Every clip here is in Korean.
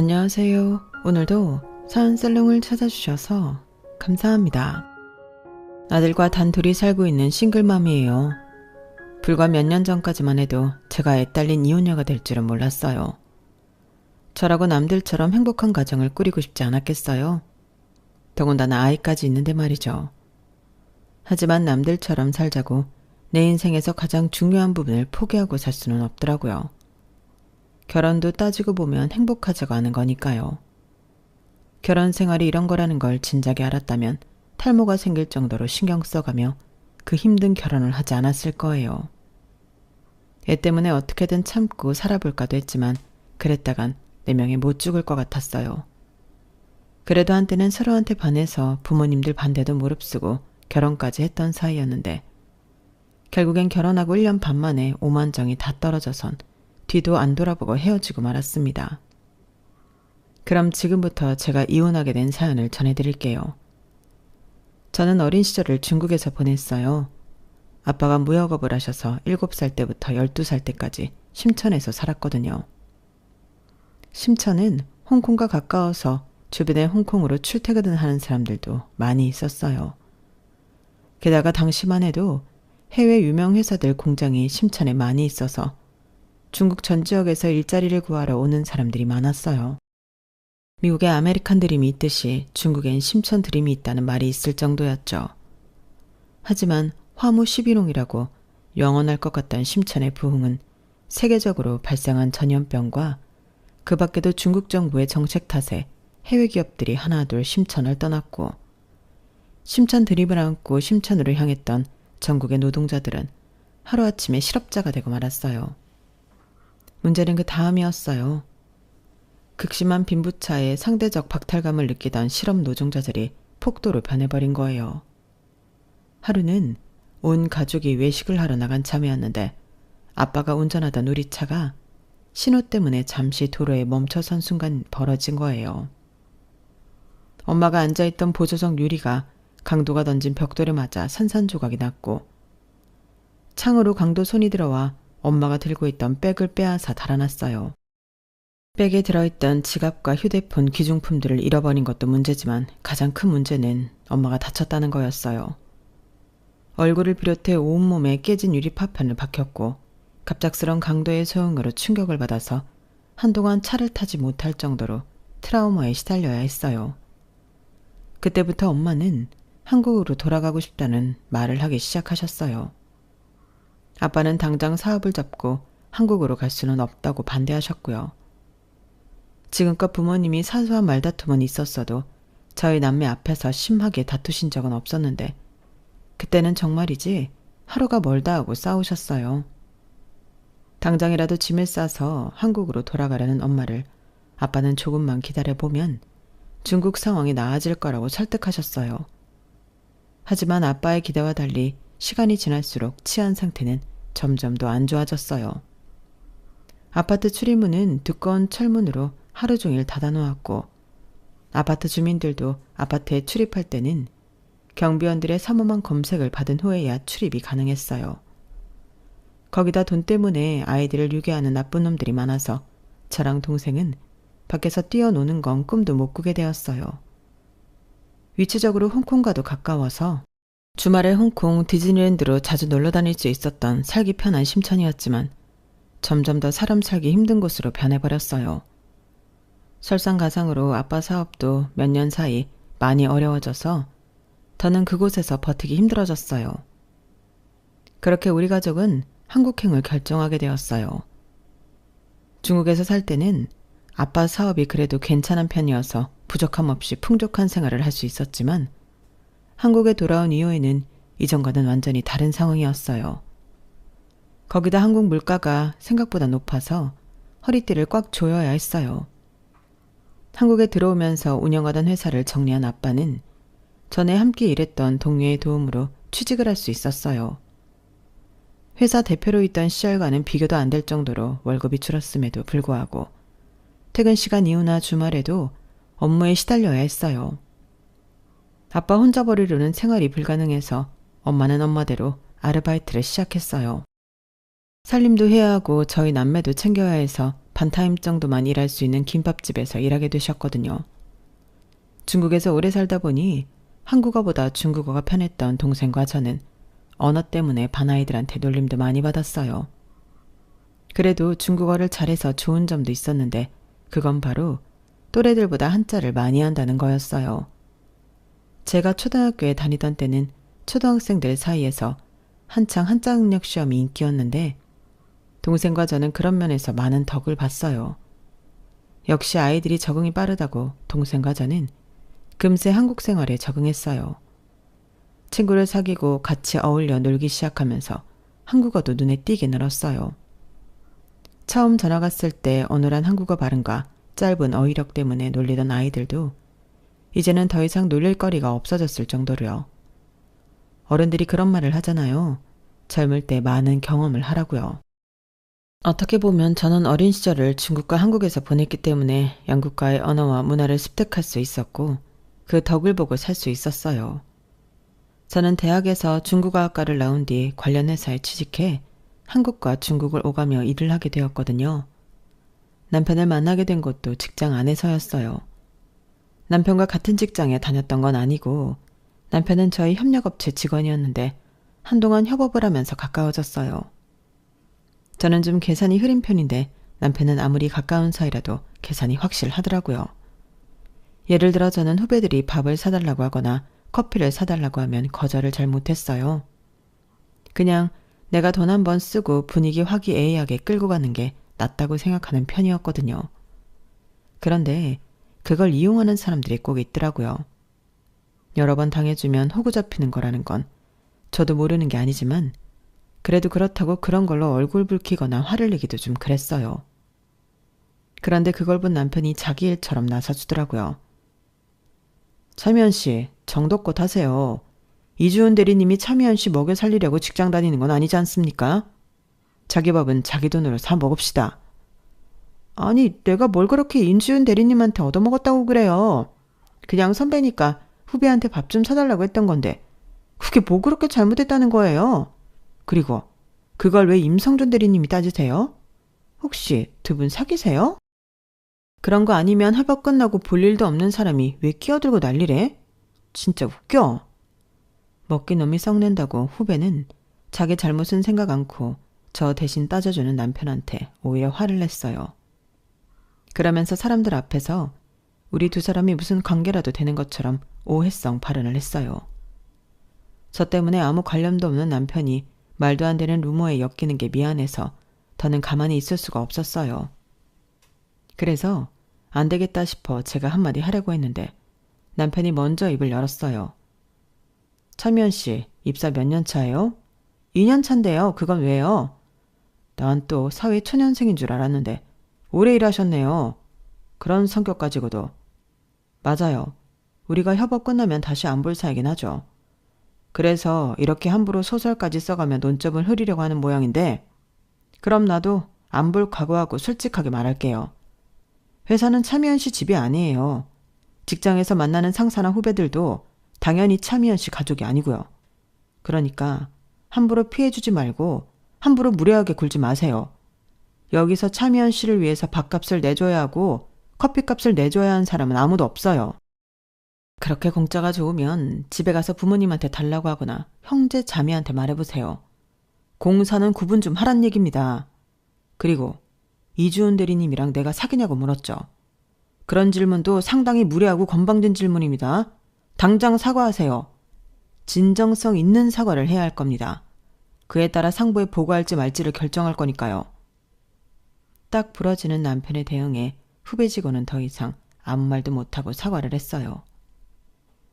안녕하세요. 오늘도 사연살롱을 찾아주셔서 감사합니다. 아들과 단둘이 살고 있는 싱글맘이에요. 불과 몇 년 전까지만 해도 제가 애딸린 이혼녀가 될 줄은 몰랐어요. 저라고 남들처럼 행복한 가정을 꾸리고 싶지 않았겠어요. 더군다나 아이까지 있는데 말이죠. 하지만 남들처럼 살자고 내 인생에서 가장 중요한 부분을 포기하고 살 수는 없더라고요. 결혼도 따지고 보면 행복하지가 않은 거니까요. 결혼 생활이 이런 거라는 걸 진작에 알았다면 탈모가 생길 정도로 신경 써가며 그 힘든 결혼을 하지 않았을 거예요. 애 때문에 어떻게든 참고 살아볼까도 했지만 그랬다간 내 명에 못 죽을 것 같았어요. 그래도 한때는 서로한테 반해서 부모님들 반대도 무릅쓰고 결혼까지 했던 사이였는데 결국엔 결혼하고 1년 반 만에 오만정이 다 떨어져선 뒤도 안 돌아보고 헤어지고 말았습니다. 그럼 지금부터 제가 이혼하게 된 사연을 전해드릴게요. 저는 어린 시절을 중국에서 보냈어요. 아빠가 무역업을 하셔서 7살 때부터 12살 때까지 심천에서 살았거든요. 심천은 홍콩과 가까워서 주변에 홍콩으로 출퇴근을 하는 사람들도 많이 있었어요. 게다가 당시만 해도 해외 유명 회사들 공장이 심천에 많이 있어서 중국 전 지역에서 일자리를 구하러 오는 사람들이 많았어요. 미국에 아메리칸 드림이 있듯이 중국엔 심천 드림이 있다는 말이 있을 정도였죠. 하지만 화무 11홍이라고 영원할 것 같던 심천의 부흥은 세계적으로 발생한 전염병과 그 밖에도 중국 정부의 정책 탓에 해외 기업들이 하나둘 심천을 떠났고 심천 드림을 안고 심천으로 향했던 전국의 노동자들은 하루아침에 실업자가 되고 말았어요. 문제는 그 다음이었어요. 극심한 빈부차에 상대적 박탈감을 느끼던 실업 노동자들이 폭도로 변해버린 거예요. 하루는 온 가족이 외식을 하러 나간 참이었는데 아빠가 운전하던 우리 차가 신호 때문에 잠시 도로에 멈춰선 순간 벌어진 거예요. 엄마가 앉아있던 보조석 유리가 강도가 던진 벽돌에 맞아 산산조각이 났고 창으로 강도 손이 들어와 엄마가 들고 있던 백을 빼앗아 달아났어요. 백에 들어있던 지갑과 휴대폰 귀중품들을 잃어버린 것도 문제지만 가장 큰 문제는 엄마가 다쳤다는 거였어요. 얼굴을 비롯해 온몸에 깨진 유리 파편을 박혔고 갑작스런 강도의 소형으로 충격을 받아서 한동안 차를 타지 못할 정도로 트라우마에 시달려야 했어요. 그때부터 엄마는 한국으로 돌아가고 싶다는 말을 하기 시작하셨어요. 아빠는 당장 사업을 접고 한국으로 갈 수는 없다고 반대하셨고요. 지금껏 부모님이 사소한 말다툼은 있었어도 저희 남매 앞에서 심하게 다투신 적은 없었는데 그때는 정말이지 하루가 멀다 하고 싸우셨어요. 당장이라도 짐을 싸서 한국으로 돌아가려는 엄마를 아빠는 조금만 기다려보면 중국 상황이 나아질 거라고 설득하셨어요. 하지만 아빠의 기대와 달리 시간이 지날수록 치안 상태는 점점 더 안 좋아졌어요. 아파트 출입문은 두꺼운 철문으로 하루 종일 닫아놓았고 아파트 주민들도 아파트에 출입할 때는 경비원들의 삼엄한 검색을 받은 후에야 출입이 가능했어요. 거기다 돈 때문에 아이들을 유괴하는 나쁜 놈들이 많아서 저랑 동생은 밖에서 뛰어노는 건 꿈도 못 꾸게 되었어요. 위치적으로 홍콩과도 가까워서 주말에 홍콩 디즈니랜드로 자주 놀러 다닐 수 있었던 살기 편한 심천이었지만 점점 더 사람 살기 힘든 곳으로 변해버렸어요. 설상가상으로 아빠 사업도 몇 년 사이 많이 어려워져서 더는 그곳에서 버티기 힘들어졌어요. 그렇게 우리 가족은 한국행을 결정하게 되었어요. 중국에서 살 때는 아빠 사업이 그래도 괜찮은 편이어서 부족함 없이 풍족한 생활을 할 수 있었지만 한국에 돌아온 이후에는 이전과는 완전히 다른 상황이었어요. 거기다 한국 물가가 생각보다 높아서 허리띠를 꽉 조여야 했어요. 한국에 들어오면서 운영하던 회사를 정리한 아빠는 전에 함께 일했던 동료의 도움으로 취직을 할 수 있었어요. 회사 대표로 있던 시절과는 비교도 안 될 정도로 월급이 줄었음에도 불구하고 퇴근 시간 이후나 주말에도 업무에 시달려야 했어요. 아빠 혼자 벌이려는 생활이 불가능해서 엄마는 엄마대로 아르바이트를 시작했어요. 살림도 해야 하고 저희 남매도 챙겨야 해서 반타임 정도만 일할 수 있는 김밥집에서 일하게 되셨거든요. 중국에서 오래 살다 보니 한국어보다 중국어가 편했던 동생과 저는 언어 때문에 반아이들한테 놀림도 많이 받았어요. 그래도 중국어를 잘해서 좋은 점도 있었는데 그건 바로 또래들보다 한자를 많이 한다는 거였어요. 제가 초등학교에 다니던 때는 초등학생들 사이에서 한창 한자 능력 시험이 인기였는데 동생과 저는 그런 면에서 많은 덕을 봤어요. 역시 아이들이 적응이 빠르다고 동생과 저는 금세 한국 생활에 적응했어요. 친구를 사귀고 같이 어울려 놀기 시작하면서 한국어도 눈에 띄게 늘었어요. 처음 전화 갔을 때 어눌한 한국어 발음과 짧은 어휘력 때문에 놀리던 아이들도 이제는 더 이상 놀릴 거리가 없어졌을 정도로요. 어른들이 그런 말을 하잖아요. 젊을 때 많은 경험을 하라고요. 어떻게 보면 저는 어린 시절을 중국과 한국에서 보냈기 때문에 양국과의 언어와 문화를 습득할 수 있었고 그 덕을 보고 살 수 있었어요. 저는 대학에서 중국어학과를 나온 뒤 관련 회사에 취직해 한국과 중국을 오가며 일을 하게 되었거든요. 남편을 만나게 된 것도 직장 안에서였어요. 남편과 같은 직장에 다녔던 건 아니고 남편은 저희 협력업체 직원이었는데 한동안 협업을 하면서 가까워졌어요. 저는 좀 계산이 흐린 편인데 남편은 아무리 가까운 사이라도 계산이 확실하더라고요. 예를 들어 저는 후배들이 밥을 사달라고 하거나 커피를 사달라고 하면 거절을 잘 못했어요. 그냥 내가 돈 한 번 쓰고 분위기 화기애애하게 끌고 가는 게 낫다고 생각하는 편이었거든요. 그런데 그걸 이용하는 사람들이 꼭 있더라고요. 여러 번 당해주면 호구 잡히는 거라는 건 저도 모르는 게 아니지만 그래도 그렇다고 그런 걸로 얼굴 붉히거나 화를 내기도 좀 그랬어요. 그런데 그걸 본 남편이 자기 일처럼 나서주더라고요. 차미연 씨, 정도껏 하세요. 이주은 대리님이 차미연 씨 먹여 살리려고 직장 다니는 건 아니지 않습니까? 자기 밥은 자기 돈으로 사 먹읍시다. 아니, 내가 뭘 그렇게 인주은 대리님한테 얻어먹었다고 그래요. 그냥 선배니까 후배한테 밥 좀 사달라고 했던 건데 그게 뭐 그렇게 잘못했다는 거예요? 그리고 그걸 왜 임성준 대리님이 따지세요? 혹시 두 분 사귀세요? 그런 거 아니면 협업 끝나고 볼 일도 없는 사람이 왜 끼어들고 난리래? 진짜 웃겨. 먹긴 놈이 썩낸다고 후배는 자기 잘못은 생각 않고 저 대신 따져주는 남편한테 오히려 화를 냈어요. 그러면서 사람들 앞에서 우리 두 사람이 무슨 관계라도 되는 것처럼 오해성 발언을 했어요. 저 때문에 아무 관련도 없는 남편이 말도 안 되는 루머에 엮이는 게 미안해서 더는 가만히 있을 수가 없었어요. 그래서 안 되겠다 싶어 제가 한마디 하려고 했는데 남편이 먼저 입을 열었어요. 차미연 씨, 입사 몇 년 차예요? 2년 차인데요. 그건 왜요? 난 또 사회 초년생인 줄 알았는데 오래 일하셨네요. 그런 성격 가지고도. 맞아요. 우리가 협업 끝나면 다시 안 볼 사이긴 하죠. 그래서 이렇게 함부로 소설까지 써가며 논점을 흐리려고 하는 모양인데 그럼 나도 안 볼 각오하고 솔직하게 말할게요. 회사는 차미연 씨 집이 아니에요. 직장에서 만나는 상사나 후배들도 당연히 차미연 씨 가족이 아니고요. 그러니까 함부로 피해주지 말고 함부로 무례하게 굴지 마세요. 여기서 차미연 씨를 위해서 밥값을 내줘야 하고 커피값을 내줘야 하는 사람은 아무도 없어요. 그렇게 공짜가 좋으면 집에 가서 부모님한테 달라고 하거나 형제 자매한테 말해보세요. 공사는 구분 좀 하란 얘기입니다. 그리고 이주은 대리님이랑 내가 사귀냐고 물었죠. 그런 질문도 상당히 무례하고 건방진 질문입니다. 당장 사과하세요. 진정성 있는 사과를 해야 할 겁니다. 그에 따라 상부에 보고할지 말지를 결정할 거니까요. 딱 부러지는 남편의 대응에 후배 직원은 더 이상 아무 말도 못하고 사과를 했어요.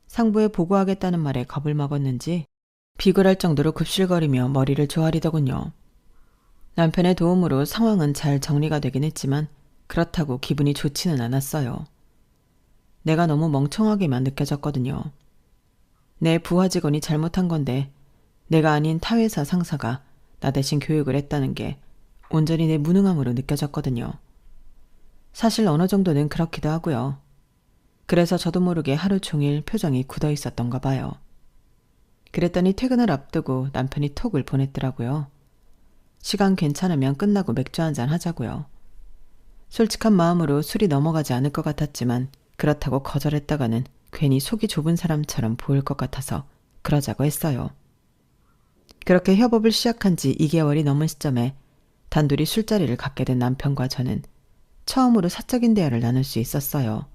상부에 보고하겠다는 말에 겁을 먹었는지 비굴할 정도로 굽실거리며 머리를 조아리더군요. 남편의 도움으로 상황은 잘 정리가 되긴 했지만 그렇다고 기분이 좋지는 않았어요. 내가 너무 멍청하게만 느껴졌거든요. 내 부하 직원이 잘못한 건데 내가 아닌 타회사 상사가 나 대신 교육을 했다는 게 온전히 내 무능함으로 느껴졌거든요. 사실 어느 정도는 그렇기도 하고요. 그래서 저도 모르게 하루 종일 표정이 굳어 있었던가 봐요. 그랬더니 퇴근을 앞두고 남편이 톡을 보냈더라고요. 시간 괜찮으면 끝나고 맥주 한잔 하자고요. 솔직한 마음으로 술이 넘어가지 않을 것 같았지만 그렇다고 거절했다가는 괜히 속이 좁은 사람처럼 보일 것 같아서 그러자고 했어요. 그렇게 협업을 시작한 지 2개월이 넘은 시점에 단둘이 술자리를 갖게 된 남편과 저는 처음으로 사적인 대화를 나눌 수 있었어요.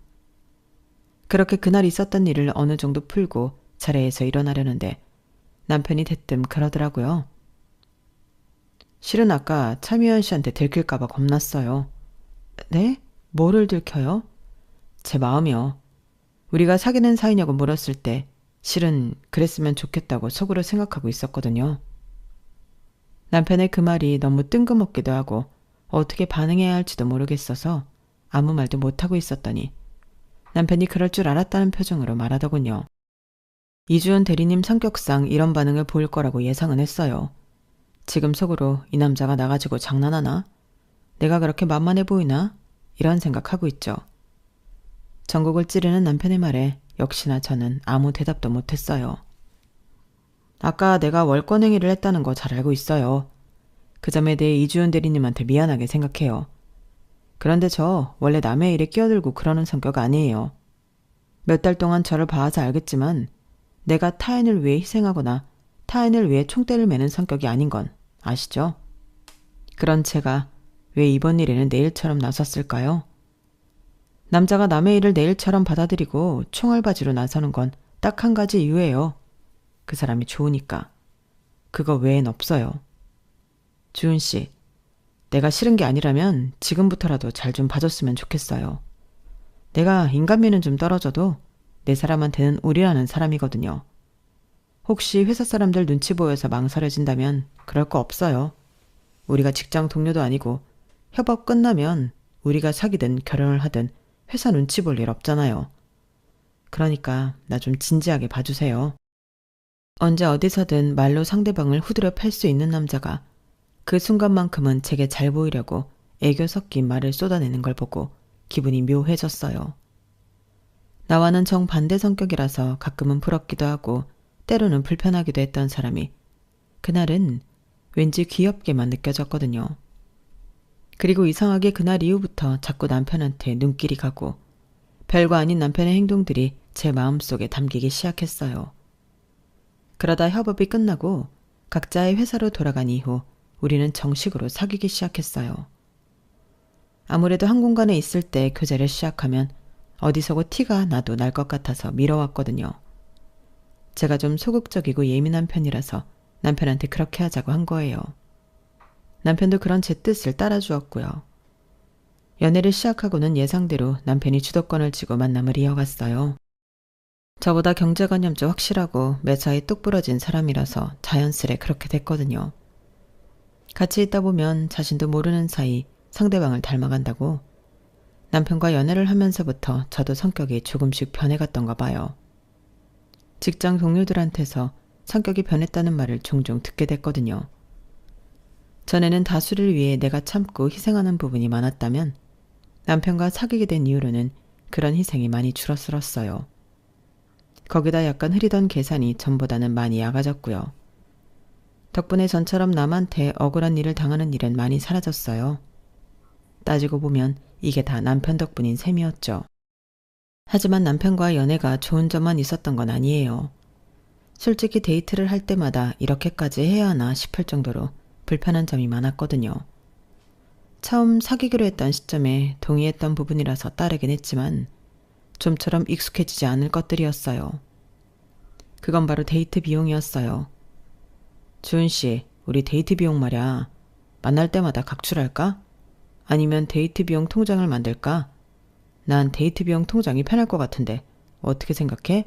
그렇게 그날 있었던 일을 어느 정도 풀고 자리에서 일어나려는데 남편이 대뜸 그러더라고요. 실은 아까 차미연 씨한테 들킬까봐 겁났어요. 네? 뭐를 들켜요? 제 마음이요. 우리가 사귀는 사이냐고 물었을 때 실은 그랬으면 좋겠다고 속으로 생각하고 있었거든요. 남편의 그 말이 너무 뜬금없기도 하고 어떻게 반응해야 할지도 모르겠어서 아무 말도 못하고 있었더니 남편이 그럴 줄 알았다는 표정으로 말하더군요. 이주연 대리님 성격상 이런 반응을 보일 거라고 예상은 했어요. 지금 속으로 이 남자가 나 가지고 장난하나? 내가 그렇게 만만해 보이나? 이런 생각하고 있죠. 전곡을 찌르는 남편의 말에 역시나 저는 아무 대답도 못했어요. 아까 내가 월권행위를 했다는 거 잘 알고 있어요. 그 점에 대해 이주연 대리님한테 미안하게 생각해요. 그런데 저 원래 남의 일에 끼어들고 그러는 성격 아니에요. 몇 달 동안 저를 봐서 알겠지만 내가 타인을 위해 희생하거나 타인을 위해 총대를 매는 성격이 아닌 건 아시죠? 그런 제가 왜 이번 일에는 내일처럼 나섰을까요? 남자가 남의 일을 내일처럼 받아들이고 총알바지로 나서는 건 딱 한 가지 이유예요. 그 사람이 좋으니까. 그거 외엔 없어요. 주은 씨, 내가 싫은 게 아니라면 지금부터라도 잘 좀 봐줬으면 좋겠어요. 내가 인간미는 좀 떨어져도 내 사람한테는 우리라는 사람이거든요. 혹시 회사 사람들 눈치 보여서 망설여진다면 그럴 거 없어요. 우리가 직장 동료도 아니고 협업 끝나면 우리가 사귀든 결혼을 하든 회사 눈치 볼 일 없잖아요. 그러니까 나 좀 진지하게 봐주세요. 언제 어디서든 말로 상대방을 후드려 팰 수 있는 남자가 그 순간만큼은 제게 잘 보이려고 애교 섞인 말을 쏟아내는 걸 보고 기분이 묘해졌어요. 나와는 정반대 성격이라서 가끔은 부럽기도 하고 때로는 불편하기도 했던 사람이 그날은 왠지 귀엽게만 느껴졌거든요. 그리고 이상하게 그날 이후부터 자꾸 남편한테 눈길이 가고 별거 아닌 남편의 행동들이 제 마음속에 담기기 시작했어요. 그러다 협업이 끝나고 각자의 회사로 돌아간 이후 우리는 정식으로 사귀기 시작했어요. 아무래도 한 공간에 있을 때 교제를 시작하면 어디서고 티가 나도 날 것 같아서 미뤄왔거든요. 제가 좀 소극적이고 예민한 편이라서 남편한테 그렇게 하자고 한 거예요. 남편도 그런 제 뜻을 따라주었고요. 연애를 시작하고는 예상대로 남편이 주도권을 쥐고 만남을 이어갔어요. 저보다 경제관념도 확실하고 매사에 똑 부러진 사람이라서 자연스레 그렇게 됐거든요. 같이 있다 보면 자신도 모르는 사이 상대방을 닮아간다고 남편과 연애를 하면서부터 저도 성격이 조금씩 변해갔던가 봐요. 직장 동료들한테서 성격이 변했다는 말을 종종 듣게 됐거든요. 전에는 다수를 위해 내가 참고 희생하는 부분이 많았다면 남편과 사귀게 된 이후로는 그런 희생이 많이 줄어들었어요. 거기다 약간 흐리던 계산이 전보다는 많이 약아졌고요. 덕분에 전처럼 남한테 억울한 일을 당하는 일은 많이 사라졌어요. 따지고 보면 이게 다 남편 덕분인 셈이었죠. 하지만 남편과 연애가 좋은 점만 있었던 건 아니에요. 솔직히 데이트를 할 때마다 이렇게까지 해야 하나 싶을 정도로 불편한 점이 많았거든요. 처음 사귀기로 했던 시점에 동의했던 부분이라서 따르긴 했지만 좀처럼 익숙해지지 않을 것들이었어요. 그건 바로 데이트 비용이었어요. 주은 씨, 우리 데이트 비용 말야. 만날 때마다 각출할까? 아니면 데이트 비용 통장을 만들까? 난 데이트 비용 통장이 편할 것 같은데 어떻게 생각해?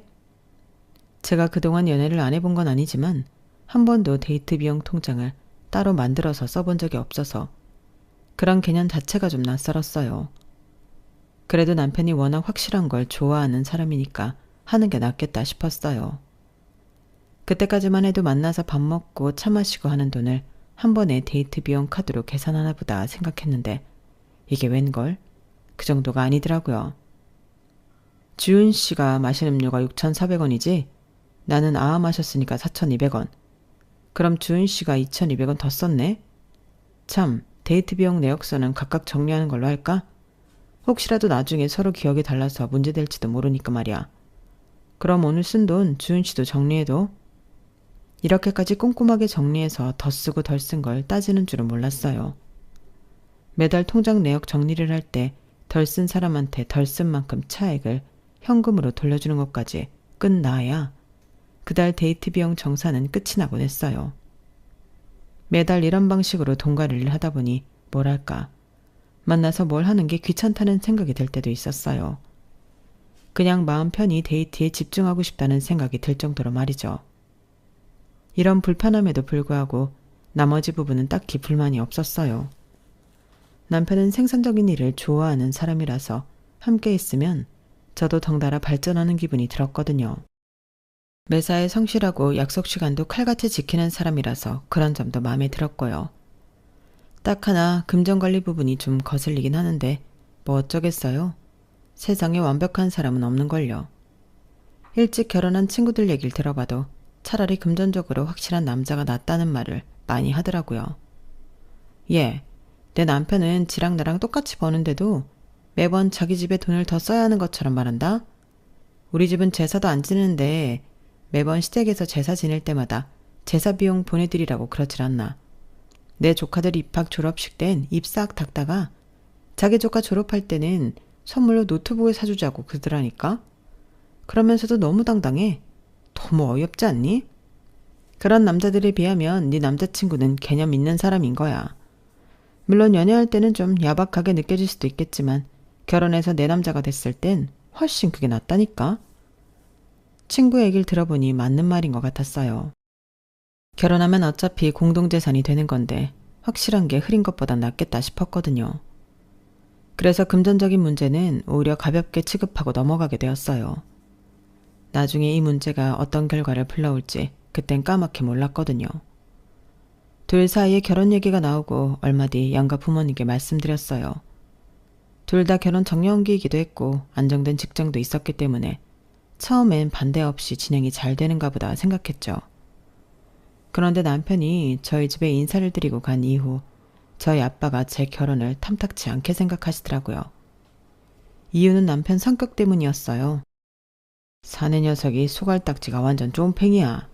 제가 그동안 연애를 안 해본 건 아니지만 한 번도 데이트 비용 통장을 따로 만들어서 써본 적이 없어서 그런 개념 자체가 좀 낯설었어요. 그래도 남편이 워낙 확실한 걸 좋아하는 사람이니까 하는 게 낫겠다 싶었어요. 그때까지만 해도 만나서 밥 먹고 차 마시고 하는 돈을 한 번에 데이트 비용 카드로 계산하나 보다 생각했는데 이게 웬걸? 그 정도가 아니더라고요. 주은 씨가 마신 음료가 6,400원이지? 나는 마셨으니까 4,200원. 그럼 주은 씨가 2,200원 더 썼네? 참, 데이트 비용 내역서는 각각 정리하는 걸로 할까? 혹시라도 나중에 서로 기억이 달라서 문제될지도 모르니까 말이야. 그럼 오늘 쓴 돈 주은 씨도 정리해도? 이렇게까지 꼼꼼하게 정리해서 더 쓰고 덜 쓴 걸 따지는 줄은 몰랐어요. 매달 통장 내역 정리를 할 때 덜 쓴 사람한테 덜 쓴 만큼 차액을 현금으로 돌려주는 것까지 끝나야 그달 데이트 비용 정산은 끝이 나곤 했어요. 매달 이런 방식으로 돈가리를 하다 보니 뭐랄까 만나서 뭘 하는 게 귀찮다는 생각이 들 때도 있었어요. 그냥 마음 편히 데이트에 집중하고 싶다는 생각이 들 정도로 말이죠. 이런 불편함에도 불구하고 나머지 부분은 딱히 불만이 없었어요. 남편은 생산적인 일을 좋아하는 사람이라서 함께 있으면 저도 덩달아 발전하는 기분이 들었거든요. 매사에 성실하고 약속 시간도 칼같이 지키는 사람이라서 그런 점도 마음에 들었고요. 딱 하나 금전관리 부분이 좀 거슬리긴 하는데 뭐 어쩌겠어요. 세상에 완벽한 사람은 없는걸요. 일찍 결혼한 친구들 얘기를 들어봐도 차라리 금전적으로 확실한 남자가 낫다는 말을 많이 하더라고요. 예, 내 남편은 지랑 나랑 똑같이 버는데도 매번 자기 집에 돈을 더 써야 하는 것처럼 말한다? 우리 집은 제사도 안 지내는데 매번 시댁에서 제사 지낼 때마다 제사 비용 보내드리라고 그러질 않나. 내 조카들 입학 졸업식 땐 입 싹 닦다가 자기 조카 졸업할 때는 선물로 노트북을 사주자고 그러더라니까. 그러면서도 너무 당당해. 너무 어이없지 않니? 그런 남자들에 비하면 네 남자친구는 개념 있는 사람인 거야. 물론 연애할 때는 좀 야박하게 느껴질 수도 있겠지만 결혼해서 내 남자가 됐을 땐 훨씬 그게 낫다니까. 친구 얘기를 들어보니 맞는 말인 것 같았어요. 결혼하면 어차피 공동재산이 되는 건데 확실한 게 흐린 것보단 낫겠다 싶었거든요. 그래서 금전적인 문제는 오히려 가볍게 취급하고 넘어가게 되었어요. 나중에 이 문제가 어떤 결과를 불러올지 그땐 까맣게 몰랐거든요. 둘 사이에 결혼 얘기가 나오고 얼마 뒤 양가 부모님께 말씀드렸어요. 둘 다 결혼 정년기이기도 했고 안정된 직장도 있었기 때문에 처음엔 반대 없이 진행이 잘 되는가 보다 생각했죠. 그런데 남편이 저희 집에 인사를 드리고 간 이후 저희 아빠가 제 결혼을 탐탁치 않게 생각하시더라고요. 이유는 남편 성격 때문이었어요. 사내 녀석이 소갈딱지가 완전 쫌팽이야.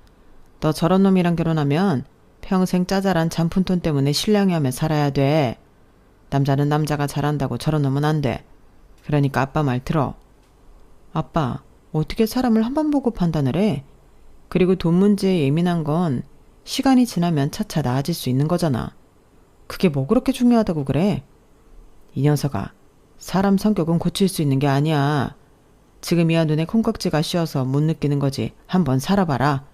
너 저런 놈이랑 결혼하면 평생 짜잘한 잔푼돈 때문에 신랑이하며 살아야 돼. 남자는 남자가 잘한다고 저런 놈은 안 돼. 그러니까 아빠 말 들어. 아빠, 어떻게 사람을 한 번 보고 판단을 해? 그리고 돈 문제에 예민한 건 시간이 지나면 차차 나아질 수 있는 거잖아. 그게 뭐 그렇게 중요하다고 그래? 이 녀석아, 사람 성격은 고칠 수 있는 게 아니야. 지금이야 눈에 콩깍지가 씌어서 못 느끼는 거지. 한번 살아봐라.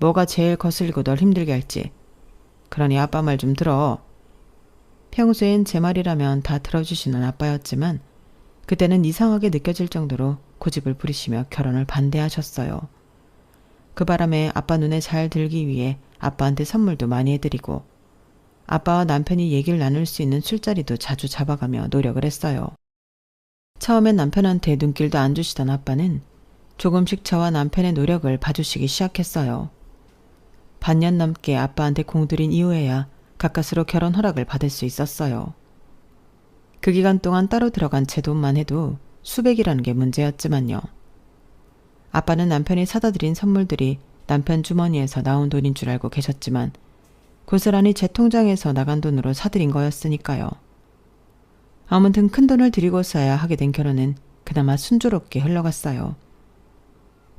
뭐가 제일 거슬리고 널 힘들게 할지. 그러니 아빠 말 좀 들어. 평소엔 제 말이라면 다 들어주시는 아빠였지만 그때는 이상하게 느껴질 정도로 고집을 부리시며 결혼을 반대하셨어요. 그 바람에 아빠 눈에 잘 들기 위해 아빠한테 선물도 많이 해드리고 아빠와 남편이 얘기를 나눌 수 있는 술자리도 자주 잡아가며 노력을 했어요. 처음엔 남편한테 눈길도 안 주시던 아빠는 조금씩 저와 남편의 노력을 봐주시기 시작했어요. 반년 넘게 아빠한테 공들인 이후에야 가까스로 결혼 허락을 받을 수 있었어요. 그 기간 동안 따로 들어간 제 돈만 해도 수백이라는 게 문제였지만요. 아빠는 남편이 사다 드린 선물들이 남편 주머니에서 나온 돈인 줄 알고 계셨지만 고스란히 제 통장에서 나간 돈으로 사드린 거였으니까요. 아무튼 큰 돈을 들이고서야 하게 된 결혼은 그나마 순조롭게 흘러갔어요.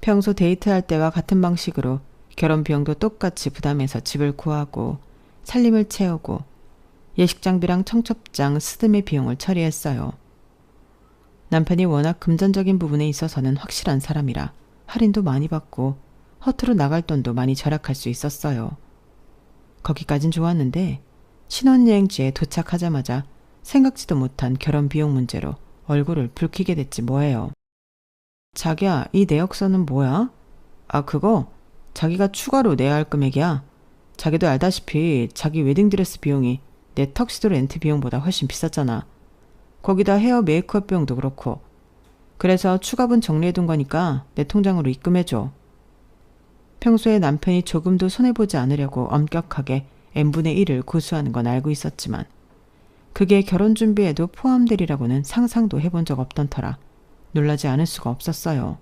평소 데이트할 때와 같은 방식으로 결혼 비용도 똑같이 부담해서 집을 구하고 살림을 채우고 예식장비랑 청첩장, 스드메 비용을 처리했어요. 남편이 워낙 금전적인 부분에 있어서는 확실한 사람이라 할인도 많이 받고 허투루 나갈 돈도 많이 절약할 수 있었어요. 거기까진 좋았는데 신혼여행지에 도착하자마자 생각지도 못한 결혼 비용 문제로 얼굴을 붉히게 됐지 뭐예요. 자기야, 이 내역서는 뭐야? 아, 그거 자기가 추가로 내야 할 금액이야. 자기도 알다시피 자기 웨딩드레스 비용이 내 턱시도 렌트 비용보다 훨씬 비쌌잖아. 거기다 헤어 메이크업 비용도 그렇고. 그래서 추가분 정리해둔 거니까 내 통장으로 입금해줘. 평소에 남편이 조금도 손해보지 않으려고 엄격하게 n분의 1을 고수하는 건 알고 있었지만 그게 결혼 준비에도 포함되리라고는 상상도 해본 적 없던 터라 놀라지 않을 수가 없었어요.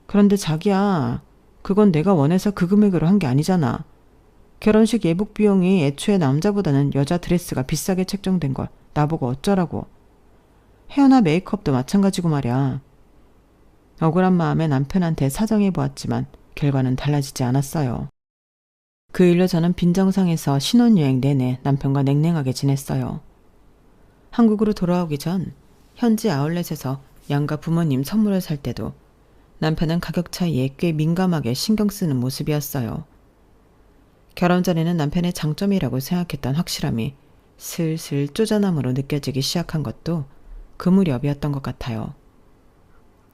그런데 자기야, 그건 내가 원해서 그 금액으로 한 게 아니잖아. 결혼식 예복 비용이 애초에 남자보다는 여자 드레스가 비싸게 책정된 걸 나보고 어쩌라고. 헤어나 메이크업도 마찬가지고 말이야. 억울한 마음에 남편한테 사정해 보았지만 결과는 달라지지 않았어요. 그 일로 저는 빈정상에서 신혼여행 내내 남편과 냉랭하게 지냈어요. 한국으로 돌아오기 전 현지 아울렛에서 양가 부모님 선물을 살 때도 남편은 가격 차이에 꽤 민감하게 신경 쓰는 모습이었어요. 결혼 전에는 남편의 장점이라고 생각했던 확실함이 슬슬 쪼잔함으로 느껴지기 시작한 것도 그 무렵이었던 것 같아요.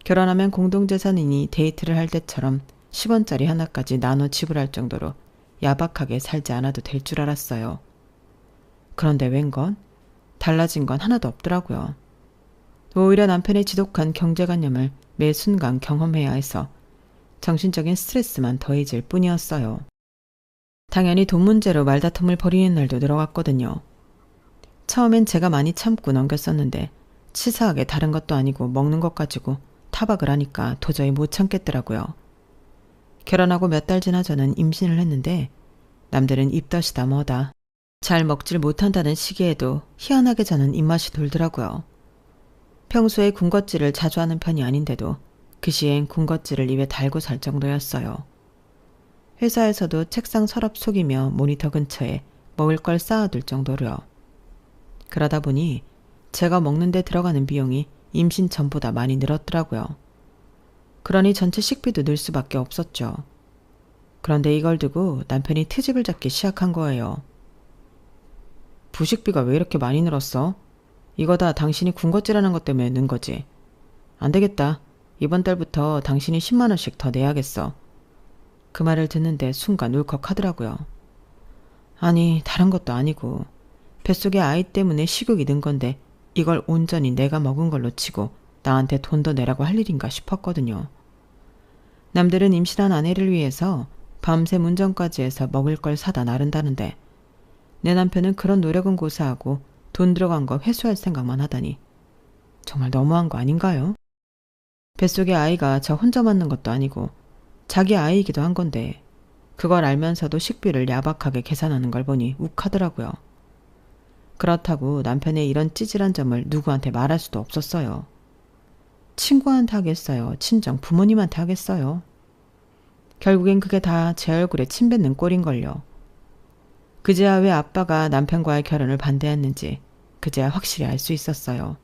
결혼하면 공동재산이니 데이트를 할 때처럼 10원짜리 하나까지 나눠 지불할 정도로 야박하게 살지 않아도 될 줄 알았어요. 그런데 웬건 달라진 건 하나도 없더라고요. 오히려 남편의 지독한 경제관념을 매 순간 경험해야 해서 정신적인 스트레스만 더해질 뿐이었어요. 당연히 돈 문제로 말다툼을 벌이는 날도 늘어갔거든요. 처음엔 제가 많이 참고 넘겼었는데 치사하게 다른 것도 아니고 먹는 것 가지고 타박을 하니까 도저히 못 참겠더라고요. 결혼하고 몇 달 지나 저는 임신을 했는데 남들은 입덧이다 뭐다 잘 먹질 못한다는 시기에도 희한하게 저는 입맛이 돌더라고요. 평소에 군것질을 자주 하는 편이 아닌데도 그 시엔 군것질을 입에 달고 살 정도였어요. 회사에서도 책상 서랍 속이며 모니터 근처에 먹을 걸 쌓아둘 정도로요. 그러다 보니 제가 먹는 데 들어가는 비용이 임신 전보다 많이 늘었더라고요. 그러니 전체 식비도 늘 수밖에 없었죠. 그런데 이걸 두고 남편이 트집을 잡기 시작한 거예요. 부식비가 왜 이렇게 많이 늘었어? 이거 다 당신이 군것질하는 것 때문에 는 거지. 안 되겠다. 이번 달부터 당신이 10만 원씩 더 내야겠어. 그 말을 듣는데 순간 울컥하더라고요. 아니, 다른 것도 아니고 뱃속에 아이 때문에 식욕이 는 건데 이걸 온전히 내가 먹은 걸로 치고 나한테 돈 더 내라고 할 일인가 싶었거든요. 남들은 임신한 아내를 위해서 밤새 문전까지 해서 먹을 걸 사다 나른다는데 내 남편은 그런 노력은 고사하고 돈 들어간 거 회수할 생각만 하다니 정말 너무한 거 아닌가요? 뱃속에 아이가 저 혼자 맞는 것도 아니고 자기 아이이기도 한 건데 그걸 알면서도 식비를 야박하게 계산하는 걸 보니 욱하더라고요. 그렇다고 남편의 이런 찌질한 점을 누구한테 말할 수도 없었어요. 친구한테 하겠어요? 친정 부모님한테 하겠어요? 결국엔 그게 다 제 얼굴에 침 뱉는 꼴인걸요. 그제야 왜 아빠가 남편과의 결혼을 반대했는지 그제야 확실히 알 수 있었어요.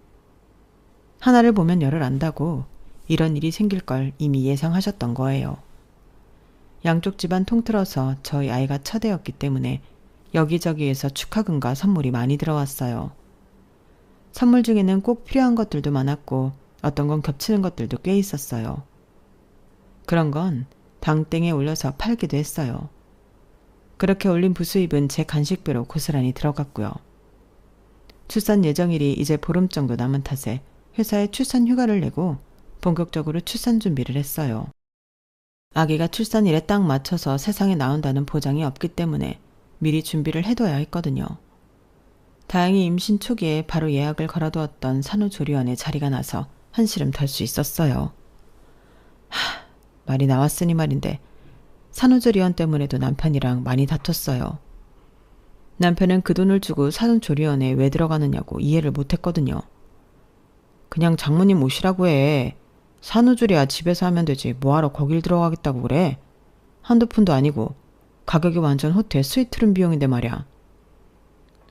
하나를 보면 열을 안다고 이런 일이 생길 걸 이미 예상하셨던 거예요. 양쪽 집안 통틀어서 저희 아이가 첫애였기 때문에 여기저기에서 축하금과 선물이 많이 들어왔어요. 선물 중에는 꼭 필요한 것들도 많았고 어떤 건 겹치는 것들도 꽤 있었어요. 그런 건 당땡에 올려서 팔기도 했어요. 그렇게 올린 부수입은 제 간식비로 고스란히 들어갔고요. 출산 예정일이 이제 보름 정도 남은 탓에 회사에 출산 휴가를 내고 본격적으로 출산 준비를 했어요. 아기가 출산일에 딱 맞춰서 세상에 나온다는 보장이 없기 때문에 미리 준비를 해둬야 했거든요. 다행히 임신 초기에 바로 예약을 걸어두었던 산후조리원에 자리가 나서 한시름 덜 수 있었어요. 말이 나왔으니 말인데 산후조리원 때문에도 남편이랑 많이 다퉜어요. 남편은 그 돈을 주고 산후조리원에 왜 들어가느냐고 이해를 못했거든요. 그냥 장모님 모시라고 해. 산후조리야 집에서 하면 되지 뭐하러 거길 들어가겠다고 그래. 한두 푼도 아니고 가격이 완전 호텔 스위트룸 비용인데 말이야.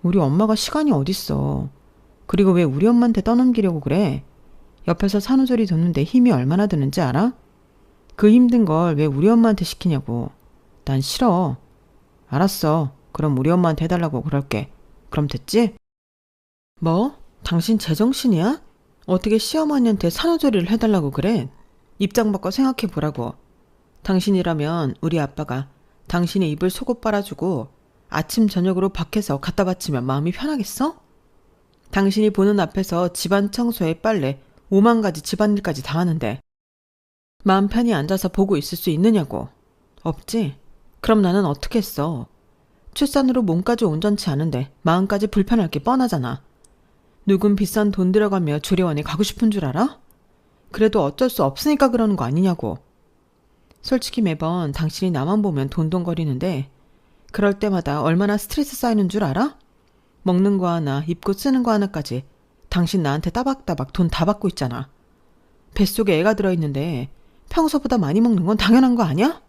우리 엄마가 시간이 어딨어. 그리고 왜 우리 엄마한테 떠넘기려고 그래. 옆에서 산후조리 돕는데 힘이 얼마나 드는지 알아? 그 힘든 걸 왜 우리 엄마한테 시키냐고. 난 싫어. 알았어. 그럼 우리 엄마한테 해달라고 그럴게. 그럼 됐지? 뭐? 당신 제정신이야? 어떻게 시어머니한테 산후조리를 해달라고 그래? 입장 바꿔 생각해보라고. 당신이라면 우리 아빠가 당신의 입을 속옷 빨아주고 아침 저녁으로 밖에서 갖다 바치면 마음이 편하겠어? 당신이 보는 앞에서 집안 청소에 빨래 5만 가지 집안일까지 다 하는데 마음 편히 앉아서 보고 있을 수 있느냐고. 없지? 그럼 나는 어떻게 했어? 출산으로 몸까지 온전치 않은데 마음까지 불편할 게 뻔하잖아. 누군 비싼 돈 들어가며 조리원에 가고 싶은 줄 알아? 그래도 어쩔 수 없으니까 그러는 거 아니냐고. 솔직히 매번 당신이 나만 보면 돈돈거리는데 그럴 때마다 얼마나 스트레스 쌓이는 줄 알아? 먹는 거 하나, 입고 쓰는 거 하나까지 당신 나한테 따박따박 돈 다 받고 있잖아. 뱃속에 애가 들어있는데 평소보다 많이 먹는 건 당연한 거 아니야?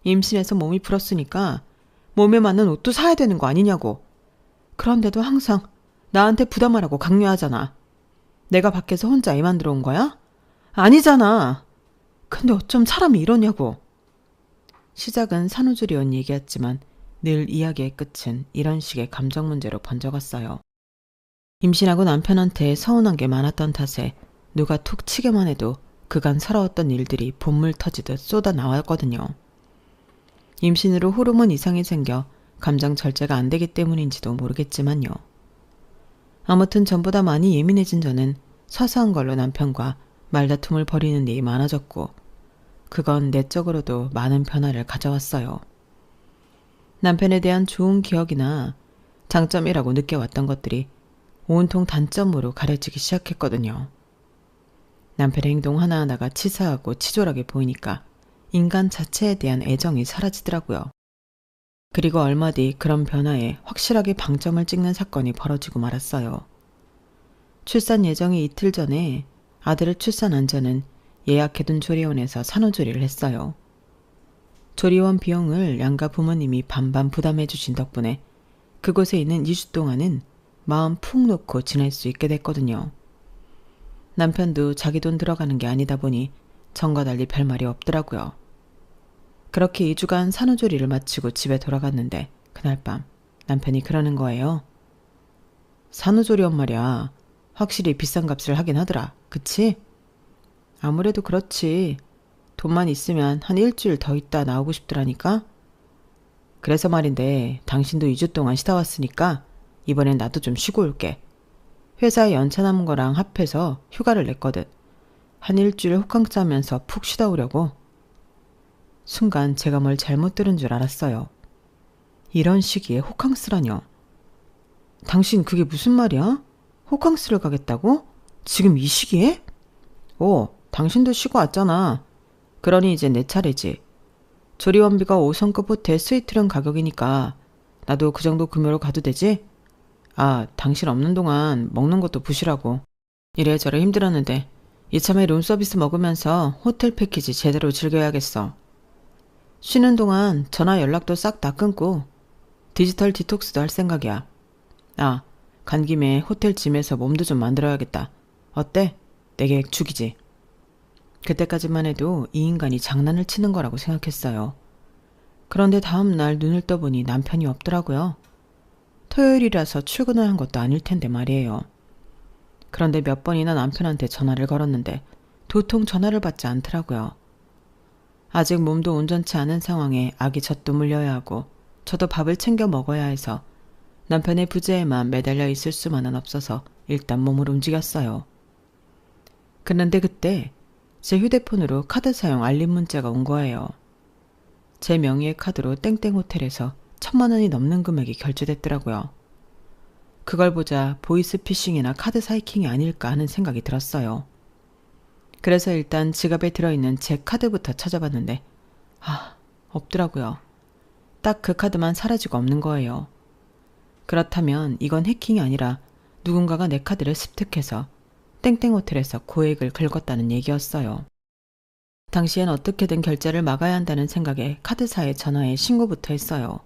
임신해서 몸이 불었으니까 몸에 맞는 옷도 사야 되는 거 아니냐고. 그런데도 항상 나한테 부담하라고 강요하잖아. 내가 밖에서 혼자 애만 들어온 거야? 아니잖아. 근데 어쩜 사람이 이러냐고. 시작은 산후조리원 얘기였지만 늘 이야기의 끝은 이런 식의 감정 문제로 번져갔어요. 임신하고 남편한테 서운한 게 많았던 탓에 누가 툭 치기만 해도 그간 서러웠던 일들이 본물 터지듯 쏟아 나왔거든요. 임신으로 호르몬 이상이 생겨 감정 절제가 안 되기 때문인지도 모르겠지만요. 아무튼 전보다 많이 예민해진 저는 사소한 걸로 남편과 말다툼을 벌이는 일이 많아졌고 그건 내적으로도 많은 변화를 가져왔어요. 남편에 대한 좋은 기억이나 장점이라고 느껴왔던 것들이 온통 단점으로 가려지기 시작했거든요. 남편의 행동 하나하나가 치사하고 치졸하게 보이니까 인간 자체에 대한 애정이 사라지더라고요. 그리고 얼마 뒤 그런 변화에 확실하게 방점을 찍는 사건이 벌어지고 말았어요. 출산 예정이 이틀 전에 아들을 출산한 저는 예약해둔 조리원에서 산후조리를 했어요. 조리원 비용을 양가 부모님이 반반 부담해 주신 덕분에 그곳에 있는 2주 동안은 마음 푹 놓고 지낼 수 있게 됐거든요. 남편도 자기 돈 들어가는 게 아니다 보니 전과 달리 별말이 없더라고요. 그렇게 2주간 산후조리를 마치고 집에 돌아갔는데 그날 밤 남편이 그러는 거예요. 산후조리원 말이야. 확실히 비싼 값을 하긴 하더라. 그치? 아무래도 그렇지. 돈만 있으면 한 일주일 더 있다 나오고 싶더라니까. 그래서 말인데 당신도 2주 동안 쉬다 왔으니까 이번엔 나도 좀 쉬고 올게. 회사에 연차 남은 거랑 합해서 휴가를 냈거든. 한 일주일 호캉스 하면서 푹 쉬다 오려고. 순간 제가 뭘 잘못 들은 줄 알았어요. 이런 시기에 호캉스라뇨. 당신 그게 무슨 말이야? 호캉스를 가겠다고? 지금 이 시기에? 오, 당신도 쉬고 왔잖아. 그러니 이제 내 차례지. 조리원비가 5성급 호텔 스위트룸 가격이니까 나도 그 정도 금요로 가도 되지? 아, 당신 없는 동안 먹는 것도 부시라고. 이래저래 힘들었는데 이참에 룸서비스 먹으면서 호텔 패키지 제대로 즐겨야겠어. 쉬는 동안 전화 연락도 싹 다 끊고 디지털 디톡스도 할 생각이야. 아, 간 김에 호텔 짐에서 몸도 좀 만들어야겠다. 어때? 내 계획 죽이지. 그때까지만 해도 이 인간이 장난을 치는 거라고 생각했어요. 그런데 다음 날 눈을 떠보니 남편이 없더라고요. 토요일이라서 출근을 한 것도 아닐 텐데 말이에요. 그런데 몇 번이나 남편한테 전화를 걸었는데 도통 전화를 받지 않더라고요. 아직 몸도 온전치 않은 상황에 아기 젖도 물려야 하고 저도 밥을 챙겨 먹어야 해서 남편의 부재에만 매달려 있을 수만은 없어서 일단 몸을 움직였어요. 그런데 그때 제 휴대폰으로 카드 사용 알림 문자가 온 거예요. 제 명의의 카드로 땡땡 호텔에서 1,000만 원이 넘는 금액이 결제됐더라고요. 그걸 보자 보이스피싱이나 카드 사이킹이 아닐까 하는 생각이 들었어요. 그래서 일단 지갑에 들어있는 제 카드부터 찾아봤는데 없더라고요. 딱 그 카드만 사라지고 없는 거예요. 그렇다면 이건 해킹이 아니라 누군가가 내 카드를 습득해서 땡땡 호텔에서 고액을 긁었다는 얘기였어요. 당시엔 어떻게든 결제를 막아야 한다는 생각에 카드사에 전화해 신고부터 했어요.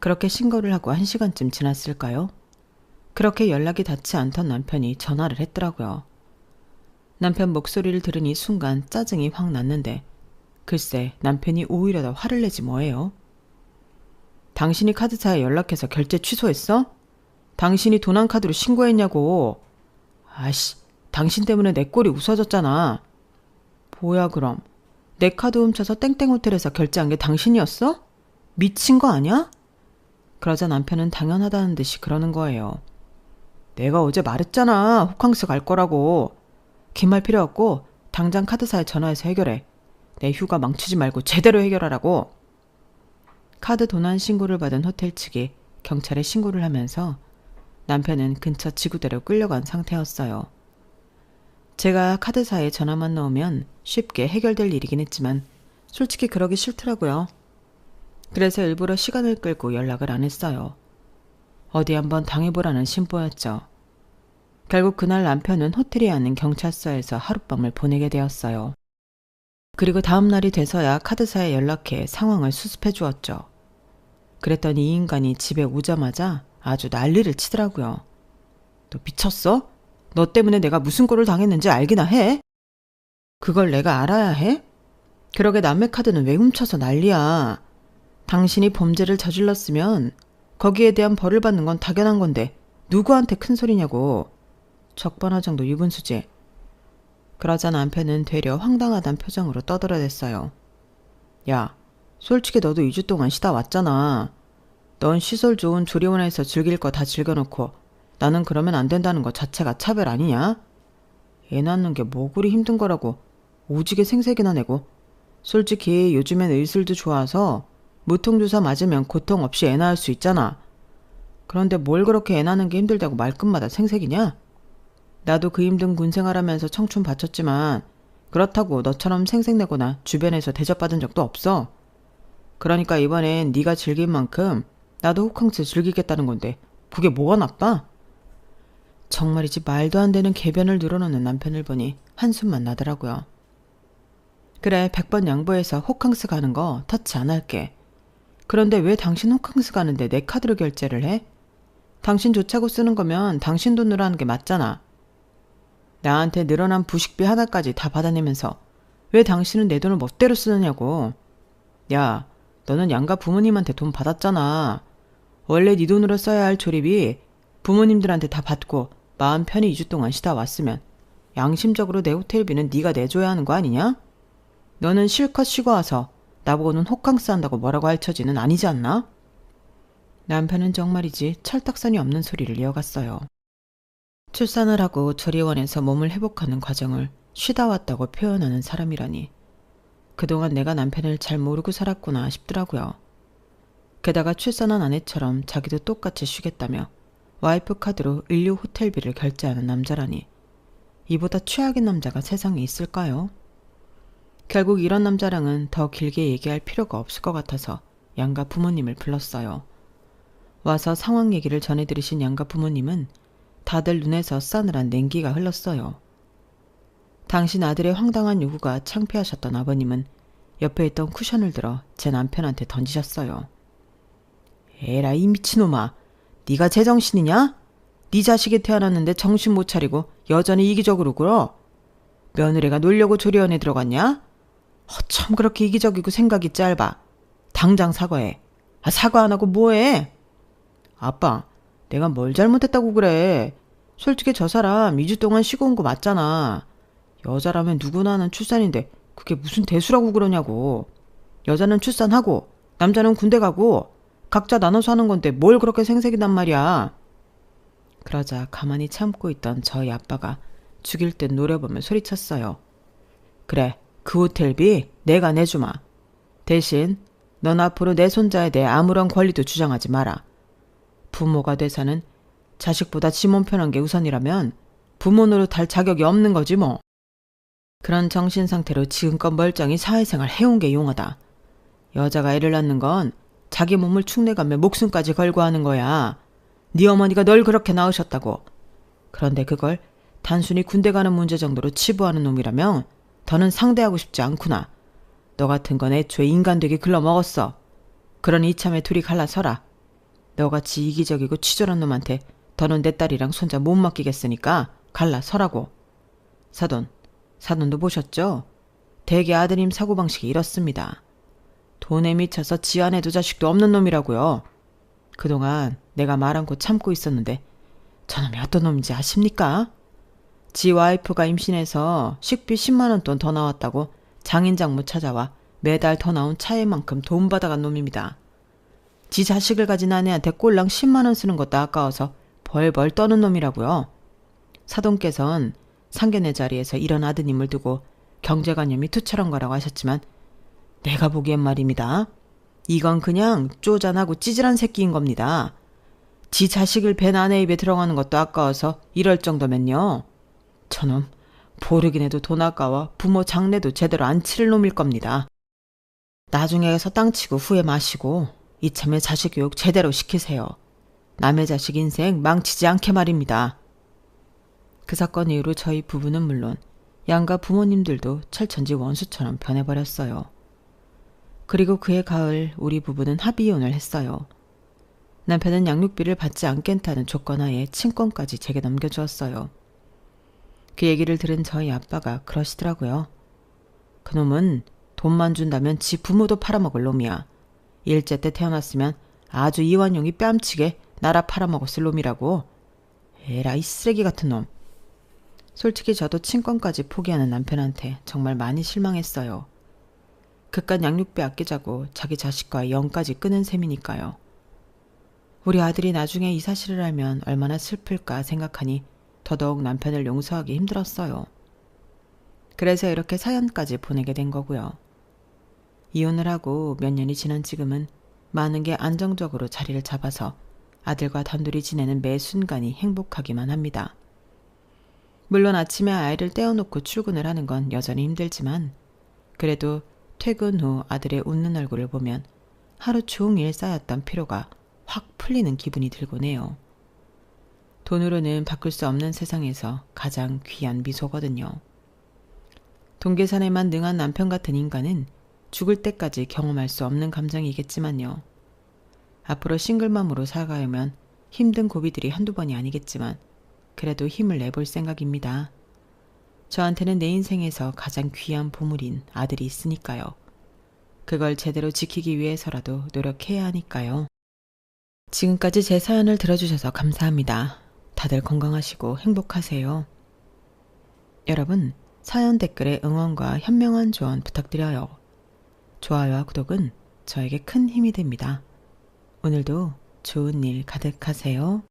그렇게 신고를 하고 1시간쯤 지났을까요? 그렇게 연락이 닿지 않던 남편이 전화를 했더라고요. 남편 목소리를 들으니 순간 짜증이 확 났는데 글쎄 남편이 오히려 더 화를 내지 뭐예요. 당신이 카드사에 연락해서 결제 취소했어? 당신이 도난 카드로 신고했냐고. 아씨, 당신 때문에 내 꼴이 웃어졌잖아. 뭐야 그럼. 내 카드 훔쳐서 땡땡 호텔에서 결제한 게 당신이었어? 미친 거 아니야? 그러자 남편은 당연하다는 듯이 그러는 거예요. 내가 어제 말했잖아. 호캉스 갈 거라고. 긴 말 필요 없고 당장 카드사에 전화해서 해결해. 내 휴가 망치지 말고 제대로 해결하라고. 카드 도난 신고를 받은 호텔 측이 경찰에 신고를 하면서 남편은 근처 지구대로 끌려간 상태였어요. 제가 카드사에 전화만 넣으면 쉽게 해결될 일이긴 했지만 솔직히 그러기 싫더라고요. 그래서 일부러 시간을 끌고 연락을 안 했어요. 어디 한번 당해보라는 심보였죠. 결국 그날 남편은 호텔에 있는 경찰서에서 하룻밤을 보내게 되었어요. 그리고 다음 날이 돼서야 카드사에 연락해 상황을 수습해 주었죠. 그랬더니 이 인간이 집에 오자마자 아주 난리를 치더라고요. 너 미쳤어? 너 때문에 내가 무슨 꼴을 당했는지 알기나 해? 그걸 내가 알아야 해? 그러게 남의 카드는 왜 훔쳐서 난리야. 당신이 범죄를 저질렀으면 거기에 대한 벌을 받는 건 당연한 건데 누구한테 큰 소리냐고. 적반하장도 유분수지. 그러자 남편은 되려 황당하단 표정으로 떠들어댔어요. 야, 솔직히 너도 2주 동안 쉬다 왔잖아. 넌 시설 좋은 조리원에서 즐길 거 다 즐겨놓고 나는 그러면 안 된다는 거 자체가 차별 아니냐? 애 낳는 게 뭐 그리 힘든 거라고 오지게 생색이나 내고. 솔직히 요즘엔 의술도 좋아서 무통주사 맞으면 고통 없이 애 낳을 수 있잖아. 그런데 뭘 그렇게 애 낳는 게 힘들다고 말끝마다 생색이냐? 나도 그 힘든 군생활하면서 청춘 바쳤지만 그렇다고 너처럼 생색내거나 주변에서 대접받은 적도 없어. 그러니까 이번엔 네가 즐긴 만큼 나도 호캉스 즐기겠다는 건데 그게 뭐가 나빠? 정말이지 말도 안 되는 궤변을 늘어놓는 남편을 보니 한숨만 나더라고요. 그래, 100번 양보해서 호캉스 가는 거 터치 안 할게. 그런데 왜 당신 호캉스 가는데 내 카드로 결제를 해? 당신 좋자고 쓰는 거면 당신 돈으로 하는 게 맞잖아. 나한테 늘어난 부식비 하나까지 다 받아내면서 왜 당신은 내 돈을 멋대로 쓰느냐고. 야, 너는 양가 부모님한테 돈 받았잖아. 원래 네 돈으로 써야 할 조립이 부모님들한테 다 받고 마음 편히 2주 동안 쉬다 왔으면 양심적으로 내 호텔비는 네가 내줘야 하는 거 아니냐? 너는 실컷 쉬고 와서 나보고는 호캉스 한다고 뭐라고 할 처지는 아니지 않나? 남편은 정말이지 철딱선이 없는 소리를 이어갔어요. 출산을 하고 조리원에서 몸을 회복하는 과정을 쉬다 왔다고 표현하는 사람이라니. 그동안 내가 남편을 잘 모르고 살았구나 싶더라고요. 게다가 출산한 아내처럼 자기도 똑같이 쉬겠다며 와이프 카드로 인류 호텔비를 결제하는 남자라니. 이보다 최악인 남자가 세상에 있을까요? 결국 이런 남자랑은 더 길게 얘기할 필요가 없을 것 같아서 양가 부모님을 불렀어요. 와서 상황 얘기를 전해 들으신 양가 부모님은 다들 눈에서 싸늘한 냉기가 흘렀어요. 당신 아들의 황당한 요구가 창피하셨던 아버님은 옆에 있던 쿠션을 들어 제 남편한테 던지셨어요. 에라 이 미친놈아, 네가 제정신이냐? 네 자식이 태어났는데 정신 못 차리고 여전히 이기적으로 굴어? 며느리가 놀려고 조리원에 들어갔냐? 어쩜 그렇게 이기적이고 생각이 짧아. 당장 사과해. 사과 안 하고 뭐해? 아빠, 내가 뭘 잘못했다고 그래. 솔직히 저 사람 2주 동안 쉬고 온 거 맞잖아. 여자라면 누구나 하는 출산인데 그게 무슨 대수라고 그러냐고. 여자는 출산하고 남자는 군대 가고 각자 나눠서 하는 건데 뭘 그렇게 생색이단 말이야. 그러자 가만히 참고 있던 저희 아빠가 죽일 듯 노려보며 소리쳤어요. 그래, 그 호텔비 내가 내주마. 대신 넌 앞으로 내 손자에 대해 아무런 권리도 주장하지 마라. 부모가 돼서는 자식보다 지 몸 편한 게 우선이라면 부모 노릇할 자격이 없는 거지 뭐. 그런 정신 상태로 지금껏 멀쩡히 사회생활 해온 게 용하다. 여자가 애를 낳는 건 자기 몸을 축내가며 목숨까지 걸고 하는 거야. 네 어머니가 널 그렇게 낳으셨다고. 그런데 그걸 단순히 군대 가는 문제 정도로 치부하는 놈이라면 더는 상대하고 싶지 않구나. 너 같은 건 애초에 인간 되게 글러먹었어. 그러니 이참에 둘이 갈라서라. 너같이 이기적이고 치졸한 놈한테 더는 내 딸이랑 손자 못 맡기겠으니까 갈라서라고. 사돈도 보셨죠? 대개 아드님 사고방식이 이렇습니다. 돈에 미쳐서 지 아내도 자식도 없는 놈이라고요. 그동안 내가 말 않고 참고 있었는데 저놈이 어떤 놈인지 아십니까? 지 와이프가 임신해서 식비 10만 원 돈 더 나왔다고 장인장모 찾아와 매달 더 나온 차에만큼 돈 받아간 놈입니다. 지 자식을 가진 아내한테 꼴랑 10만 원 쓰는 것도 아까워서 벌벌 떠는 놈이라고요. 사돈께선 상견례 자리에서 이런 아드님을 두고 경제관념이 투철한 거라고 하셨지만 내가 보기엔 말입니다. 이건 그냥 쪼잔하고 찌질한 새끼인 겁니다. 지 자식을 벤 아내 입에 들어가는 것도 아까워서 이럴 정도면요. 저놈 보르긴 해도 돈 아까워 부모 장례도 제대로 안 치를 놈일 겁니다. 나중에서 땅치고 후회 마시고 이참에 자식 교육 제대로 시키세요. 남의 자식 인생 망치지 않게 말입니다. 그 사건 이후로 저희 부부는 물론 양가 부모님들도 철천지 원수처럼 변해버렸어요. 그리고 그해 가을 우리 부부는 합의이혼을 했어요. 남편은 양육비를 받지 않겠다는 조건하에 친권까지 제게 넘겨주었어요. 그 얘기를 들은 저희 아빠가 그러시더라고요. 그놈은 돈만 준다면 지 부모도 팔아먹을 놈이야. 일제 때 태어났으면 아주 이완용이 뺨치게 나라 팔아먹었을 놈이라고. 에라이 쓰레기 같은 놈. 솔직히 저도 친권까지 포기하는 남편한테 정말 많이 실망했어요. 그깟 양육비 아끼자고 자기 자식과 영까지 끊은 셈이니까요. 우리 아들이 나중에 이 사실을 알면 얼마나 슬플까 생각하니 더더욱 남편을 용서하기 힘들었어요. 그래서 이렇게 사연까지 보내게 된 거고요. 이혼을 하고 몇 년이 지난 지금은 많은 게 안정적으로 자리를 잡아서 아들과 단둘이 지내는 매 순간이 행복하기만 합니다. 물론 아침에 아이를 떼어놓고 출근을 하는 건 여전히 힘들지만 그래도 퇴근 후 아들의 웃는 얼굴을 보면 하루 종일 쌓였던 피로가 확 풀리는 기분이 들곤 해요. 돈으로는 바꿀 수 없는 세상에서 가장 귀한 미소거든요. 동계산에만 능한 남편 같은 인간은 죽을 때까지 경험할 수 없는 감정이겠지만요. 앞으로 싱글맘으로 살아가려면 힘든 고비들이 한두 번이 아니겠지만 그래도 힘을 내볼 생각입니다. 저한테는 내 인생에서 가장 귀한 보물인 아들이 있으니까요. 그걸 제대로 지키기 위해서라도 노력해야 하니까요. 지금까지 제 사연을 들어주셔서 감사합니다. 다들 건강하시고 행복하세요. 여러분, 사연 댓글에 응원과 현명한 조언 부탁드려요. 좋아요와 구독은 저에게 큰 힘이 됩니다. 오늘도 좋은 일 가득하세요.